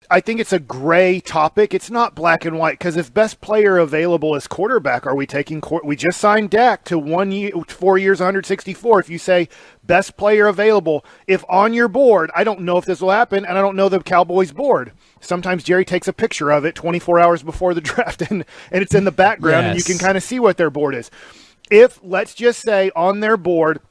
I think it's a gray topic. It's not black and white, because if best player available is quarterback, are we taking we just signed Dak to 1 year, 4 years, 164. If you say best player available, if on your board, I don't know if this will happen, and I don't know the Cowboys board. Sometimes Jerry takes a picture of it 24 hours before the draft, and it's in the background, and you can kind of see what their board is. If, let's just say, on their board,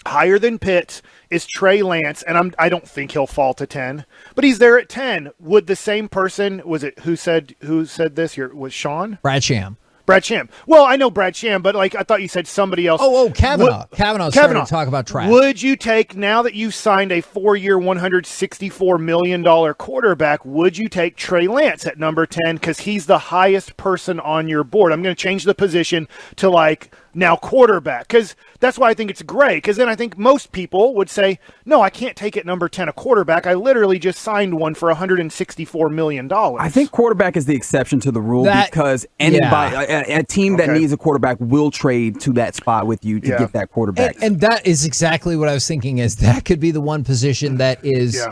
higher than Pitts is Trey Lance, and I don't think he'll fall to 10, but he's there at 10. Would the same person, who said this here? Was Sean? Brad Sham. Brad Sham. Well, I know Brad Sham, but I thought you said somebody else. Kavanaugh. Kavanaugh started to talk about trash. Would you take, now that you've signed a 4-year, $164 million quarterback, would you take Trey Lance at number 10? Because he's the highest person on your board. I'm going to change the position to now quarterback, because that's why I think it's gray, because then I think most people would say, no, I can't take at number 10 a quarterback. I literally just signed one for $164 million. I think quarterback is the exception to the rule, because a team that needs a quarterback will trade to that spot with you to get that quarterback. And that is exactly what I was thinking, is that could be the one position that is,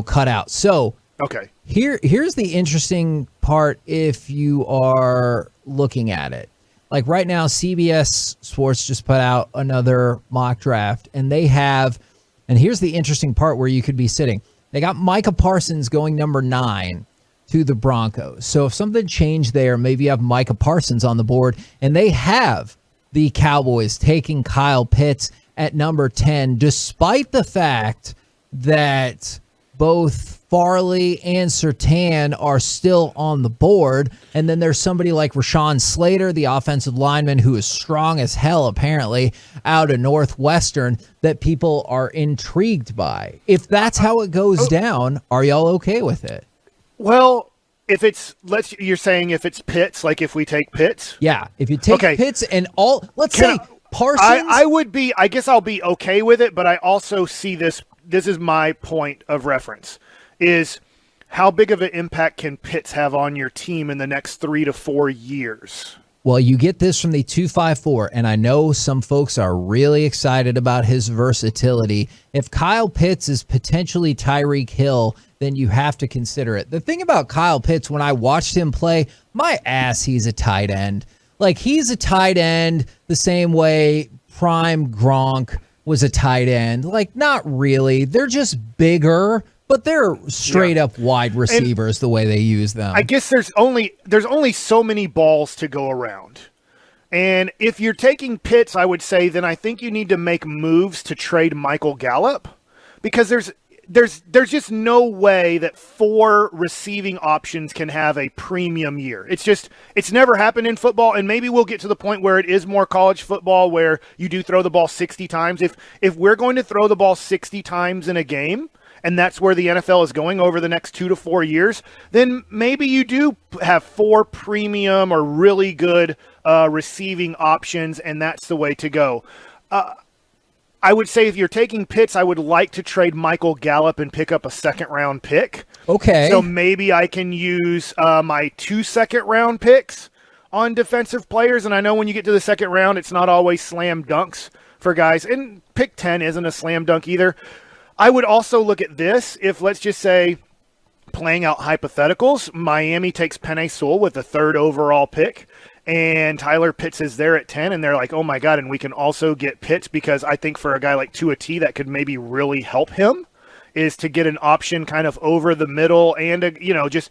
cut out. So here's the interesting part if you are looking at it. Like right now, CBS Sports just put out another mock draft, and they have, and here's the interesting part where you could be sitting. They got Micah Parsons going number 9 to the Broncos. So if something changed there, maybe you have Micah Parsons on the board, and they have the Cowboys taking Kyle Pitts at number 10, despite the fact that both Farley and Surtain are still on the board. And then there's somebody like Rashawn Slater, the offensive lineman, who is strong as hell, apparently, out of Northwestern, that people are intrigued by. If that's how it goes down, are y'all okay with it? Well, if it's, you're saying if it's Pitts, like if we take Pitts? Yeah, if you take Pitts and Parsons. I would be, I guess I'll be okay with it, but I also see this is my point of reference, is how big of an impact can Pitts have on your team in the next 3 to 4 years? Well, you get this from the 254, and I know some folks are really excited about his versatility. If Kyle Pitts is potentially Tyreek Hill, then you have to consider it. The thing about Kyle Pitts, when I watched him play, my ass, he's a tight end. Like, he's a tight end the same way prime Gronk was a tight end. Like, not really. They're just bigger, but they're straight up wide receivers, the way they use them. I guess there's only so many balls to go around. And if you're taking Pitts, I would say then I think you need to make moves to trade Michael Gallup, because there's just no way that 4 receiving options can have a premium year. It's never happened in football, and maybe we'll get to the point where it is more college football where you do throw the ball 60 times. If we're going to throw the ball 60 times in a game, and that's where the NFL is going over the next 2 to 4 years, then maybe you do have 4 premium or really good receiving options, and that's the way to go. I would say if you're taking Pitts, I would like to trade Michael Gallup and pick up a second-round pick. Okay. So maybe I can use my 2 second-round picks on defensive players, and I know when you get to the second round, it's not always slam dunks for guys, and pick 10 isn't a slam dunk either. I would also look at this. If, let's just say, playing out hypotheticals, Miami takes Penei Sewell with the 3rd overall pick, and Tyler Pitts is there at 10, and they're like, oh my God, and we can also get Pitts, because I think for a guy like Tua T that could maybe really help him is to get an option kind of over the middle, and, just,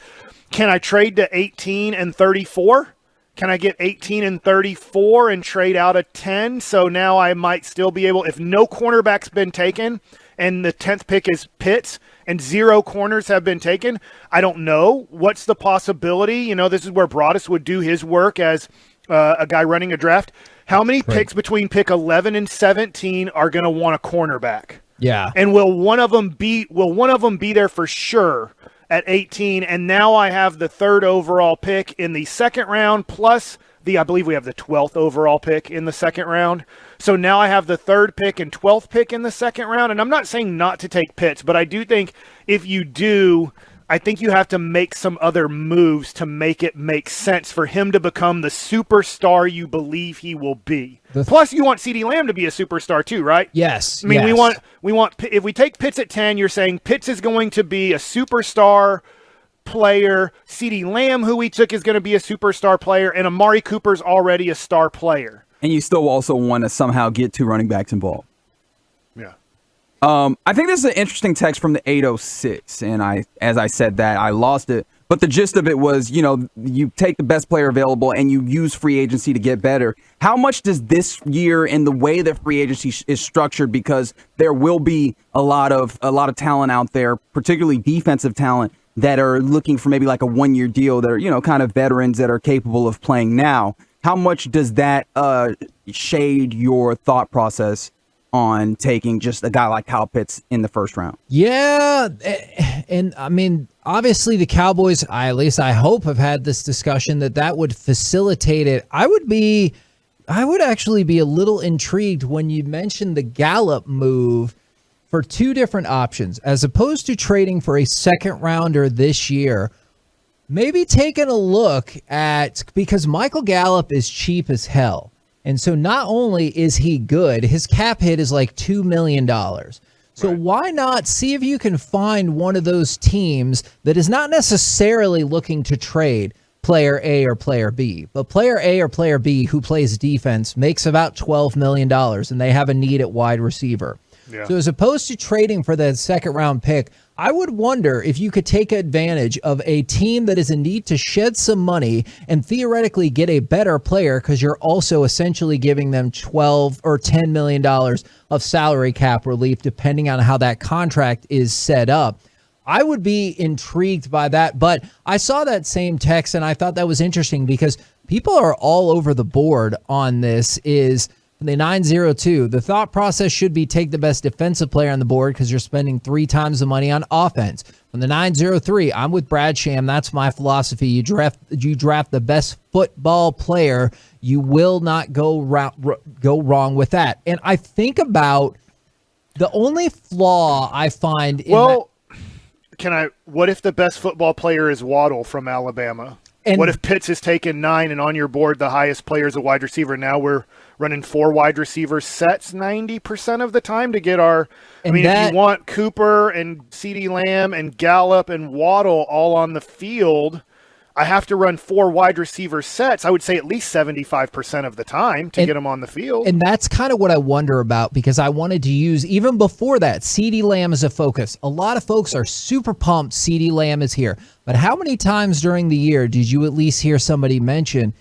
can I trade to 18 and 34? Can I get 18 and 34 and trade out a 10? So now I might still be able, if no cornerback's been taken, and the 10th pick is Pitts, and 0 corners have been taken, I don't know. What's the possibility? This is where Broadus would do his work as a guy running a draft. How many picks between pick 11 and 17 are going to want a cornerback? Yeah. And will one of them be there for sure at 18? And now I have the 3rd overall pick in the second round, plus I believe we have the 12th overall pick in the second round. So now I have the 3rd pick and 12th pick in the second round. And I'm not saying not to take Pitts, but I do think if you do, I think you have to make some other moves to make it make sense for him to become the superstar you believe he will be. Plus, you want CeeDee Lamb to be a superstar too, right? Yes. I mean, we want. If we take Pitts at 10, you're saying Pitts is going to be a superstar player. CeeDee Lamb, who we took, is going to be a superstar player, and Amari Cooper's already a star player. And you still also want to somehow get 2 running backs involved. Yeah. I think this is an interesting text from the 806, and as I said that, I lost it. But the gist of it was, you take the best player available and you use free agency to get better. How much does this year and the way that free agency is structured, because there will be a lot of talent out there, particularly defensive talent, that are looking for maybe like a 1-year deal, that are, kind of veterans that are capable of playing now. How much does that shade your thought process on taking just a guy like Kyle Pitts in the first round? Yeah, and I mean, obviously the Cowboys, at least I hope, have had this discussion that would facilitate it. I would actually be a little intrigued when you mentioned the Gallup move for 2 different options, as opposed to trading for a second rounder this year. Maybe taking a look at, because Michael Gallup is cheap as hell. And so not only is he good, his cap hit is like $2 million. So why not see if you can find one of those teams that is not necessarily looking to trade player A or player B, but player A or player B who plays defense makes about $12 million, and they have a need at wide receiver. Yeah. So as opposed to trading for that second round pick, I would wonder if you could take advantage of a team that is in need to shed some money and theoretically get a better player, because you're also essentially giving them $12 or $10 million of salary cap relief, depending on how that contract is set up. I would be intrigued by that, but I saw that same text and I thought that was interesting, because people are all over the board on this. Is the 902, the thought process should be take the best defensive player on the board because you're spending 3 times the money on offense. From the 903, I'm with Brad Sham. That's my philosophy. You draft the best football player. You will not go wrong with that. And I think about the only flaw I find in what if the best football player is Waddle from Alabama? And what if Pitts has taken 9 and on your board the highest player is a wide receiver? Now we're running 4 wide receiver sets 90% of the time to get our – if you want Cooper and CeeDee Lamb and Gallup and Waddle all on the field, I have to run 4 wide receiver sets, I would say at least 75% of the time to get them on the field. And that's kind of what I wonder about, because I wanted to use, even before that, CeeDee Lamb as a focus. A lot of folks are super pumped CeeDee Lamb is here. But how many times during the year did you at least hear somebody mention,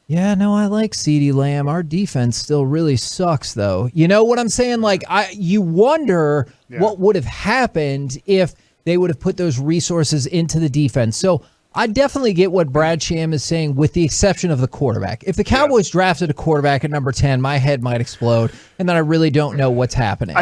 yeah, no, I like CeeDee Lamb. Our defense still really sucks, though. You know what I'm saying? Like, you wonder what would have happened if they would have put those resources into the defense. So I definitely get what Brad Sham is saying, with the exception of the quarterback. If the Cowboys drafted a quarterback at number 10, my head might explode, and then I really don't know what's happening.